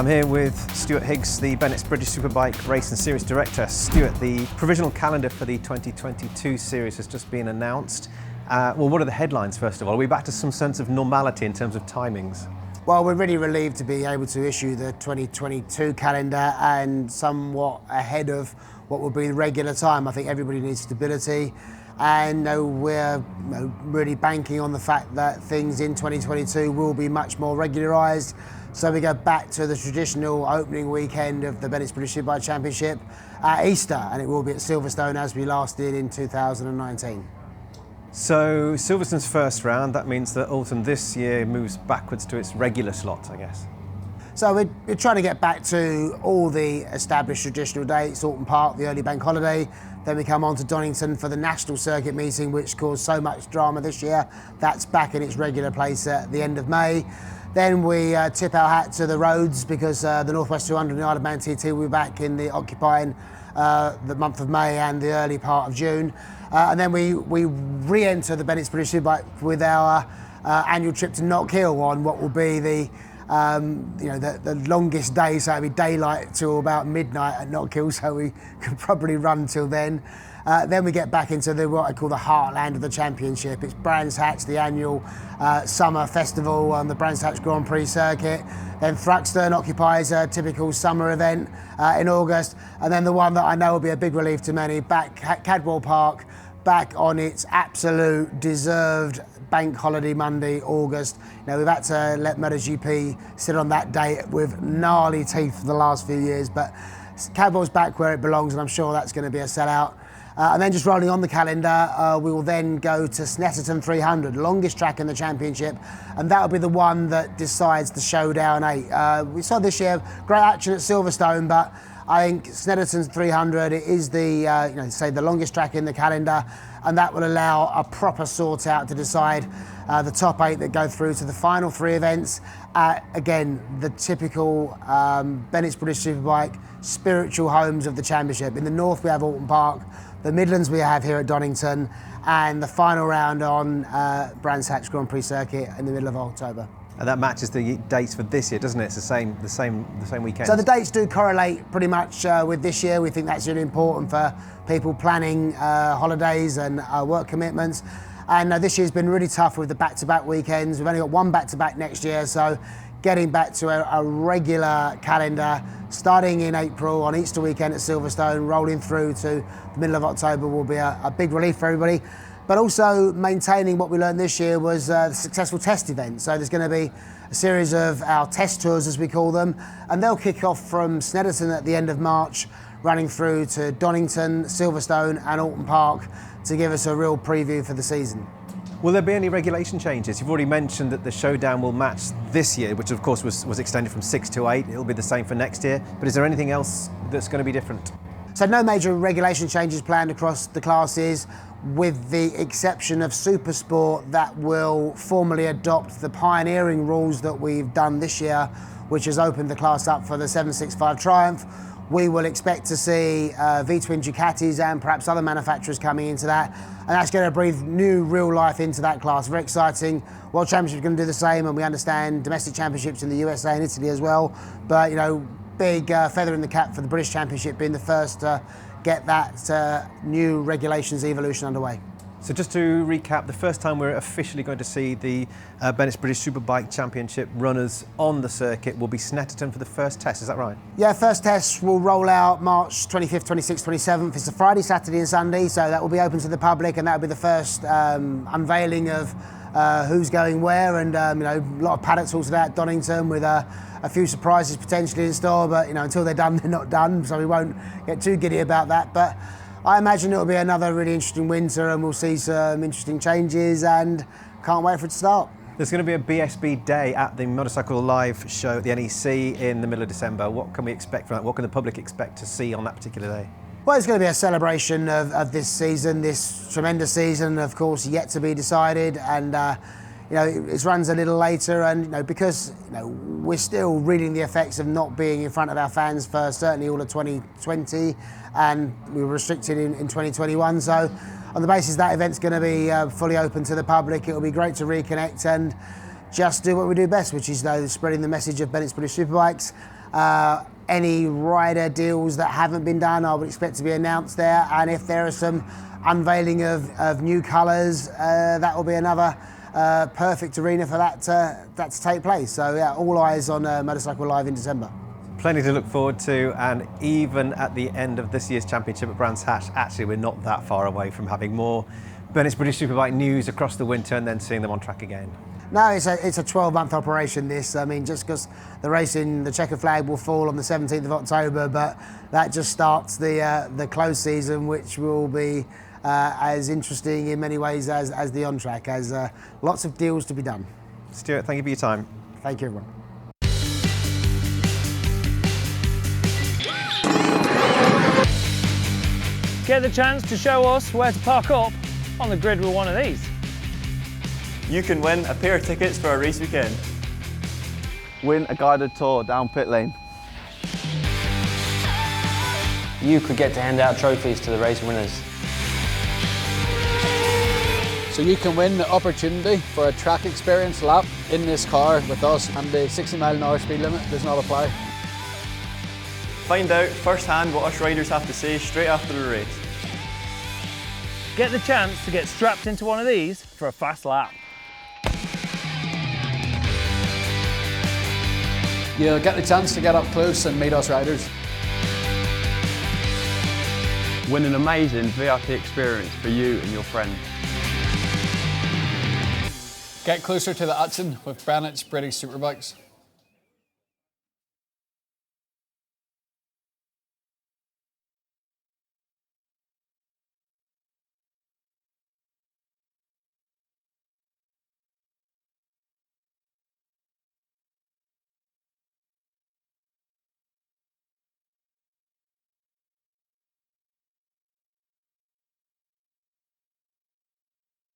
I'm here with Stuart Higgs, the Bennetts British Superbike Race and Series Director. Stuart, the provisional calendar for the 2022 series has just been announced. Well, what are the headlines, first of all? Are we back to some sense of normality in terms of timings? Well, we're really relieved to be able to issue the 2022 calendar and somewhat ahead of what will be the regular time. I think everybody needs stability, and we're really banking on the fact that things in 2022 will be much more regularised. So we go back to the traditional opening weekend of the Bennetts British Superbike Championship at Easter, and it will be at Silverstone as we last did in 2019. So Silverstone's first round, that means that autumn this year moves backwards to its regular slot, I guess. So we're trying to get back to all the established traditional dates, Alton Park, the early bank holiday. Then we come on to Donington for the National Circuit meeting, which caused so much drama this year. That's back in its regular place at the end of May. Then we tip our hat to the roads because the Northwest 200 and the Isle of Man TT will be back in the occupying the month of May and the early part of June. And then we re-enter the Bennetts British Superbike with our annual trip to Knock Hill on what will be the longest day, so it'll be daylight till about midnight at Knock Hill, so we could probably run till then. Then we get back into what I call the heartland of the championship. It's Brands Hatch, the annual summer festival on the Brands Hatch Grand Prix circuit. Then Thruxton occupies a typical summer event in August. And then the one that I know will be a big relief to many, Cadwell Park, back on its absolute deserved bank holiday Monday, August. We've had to let MotoGP sit on that date with gnarly teeth for the last few years, but Cadwell's back where it belongs, and I'm sure that's going to be a sellout. And then just rolling on the calendar, we will then go to Snetterton 300, longest track in the championship, and that'll be the one that decides the Showdown 8. We saw this year great action at Silverstone, but I think Snetterton 300 is the longest track in the calendar, and that will allow a proper sort out to decide the top 8 that go through to the final 3 events. Again, the typical Bennetts British Superbike spiritual homes of the championship. In the north we have Alton Park, the Midlands we have here at Donington, and the final round on Brands Hatch Grand Prix circuit in the middle of October. And that matches the dates for this year, doesn't it? It's the same weekend. So the dates do correlate pretty much with this year. We think that's really important for people planning holidays and work commitments. And this year's been really tough with the back-to-back weekends. We've only got one back-to-back next year, so getting back to a regular calendar, starting in April on Easter weekend at Silverstone, rolling through to the middle of October will be a big relief for everybody. But also maintaining what we learned this year was the successful test event. So there's going to be a series of our test tours, as we call them, and they'll kick off from Snetterton at the end of March, running through to Donington, Silverstone and Alton Park to give us a real preview for the season. Will there be any regulation changes? You've already mentioned that the Showdown will match this year, which of course was extended from 6 to 8. It'll be the same for next year, but is there anything else that's going to be different? So no major regulation changes planned across the classes, with the exception of Supersport that will formally adopt the pioneering rules that we've done this year, which has opened the class up for the 765 Triumph. We will expect to see V-twin Ducatis and perhaps other manufacturers coming into that, and that's going to breathe new real life into that class. Very exciting. World Championship is going to do the same, and we understand domestic championships in the USA and Italy as well. But big feather in the cap for the British Championship being the first to get that new regulations evolution underway. So just to recap, the first time we're officially going to see the Bennetts British Superbike Championship runners on the circuit will be Snetterton for the first test, is that right? Yeah, first test will roll out March 25th, 26th, 27th. It's a Friday, Saturday and Sunday, so that will be open to the public, and that will be the first unveiling of who's going where, and a lot of paddocks sorted out at Donington with a few surprises potentially in store, but until they're done, they're not done, so we won't get too giddy about that. But I imagine it'll be another really interesting winter, and we'll see some interesting changes, and can't wait for it to start. There's going to be a BSB day at the Motorcycle Live show at the NEC in the middle of December. What can we expect from that? What can the public expect to see on that particular day? Well, it's going to be a celebration of this season, this tremendous season, of course, yet to be decided, and it runs a little later, and because we're still reading the effects of not being in front of our fans for certainly all of 2020, and we were restricted in 2021. So on the basis that event's going to be fully open to the public, it'll be great to reconnect and just do what we do best, which is spreading the message of Bennetts British Superbikes. Any rider deals that haven't been done, I would expect to be announced there. And if there are some unveiling of new colours, that will be another perfect arena for that to take place. So yeah, all eyes on Motorcycle Live in December. Plenty to look forward to, and even at the end of this year's championship at Brands Hatch, actually we're not that far away from having more Bennetts British Superbike news across the winter and then seeing them on track again. No, it's a 12-month operation, this. I mean, just because the racing, the checker flag will fall on the 17th of October, but that just starts the close season, which will be as interesting in many ways as the on-track, as lots of deals to be done. Stuart, thank you for your time. Thank you, everyone. Get the chance to show us where to park up on the grid with one of these. You can win a pair of tickets for a race weekend. Win a guided tour down pit lane. You could get to hand out trophies to the race winners. So you can win the opportunity for a track experience lap in this car with us, and the 60-mile-an-hour speed limit does not apply. Find out firsthand what us riders have to say straight after the race. Get the chance to get strapped into one of these for a fast lap. You'll get the chance to get up close and meet us riders. Win an amazing VIP experience for you and your friends. Get closer to the action with Bennetts British Superbikes.